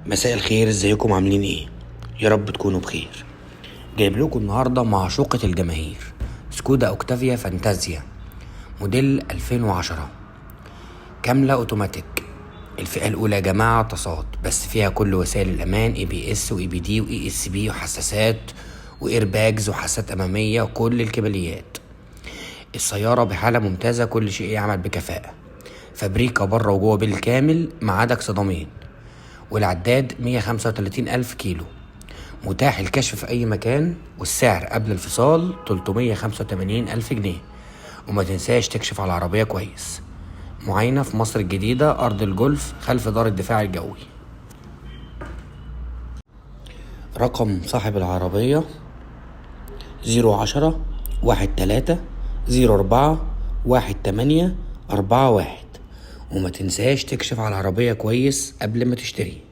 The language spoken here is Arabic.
مساء الخير، ازيكم عاملين ايه؟ يا رب تكونوا بخير. جايب لكم النهارده معشوقة الجماهير سكودا اوكتافيا فانتازيا موديل 2010 كاملة اوتوماتيك. الفئة الاولى يا جماعة تصاد، بس فيها كل وسائل الامان ABS و EBD و ESP وحساسات وايرباجز وحاسات امامية وكل الكماليات. السيارة بحالة ممتازة، كل شيء يعمل بكفاءة، فابريكا بره وجوه بالكامل ما عدا اكسدامين، والعداد 135 ألف كيلو. متاح الكشف في أي مكان، والسعر قبل الفصال 385 ألف جنيه. وما تنساش تكشف على العربية كويس. معاينة في مصر الجديدة، أرض الجولف خلف دار الدفاع الجوي. رقم صاحب العربية 010-13-04-18-41. وما تنساش تكشف على العربية كويس قبل ما تشتري.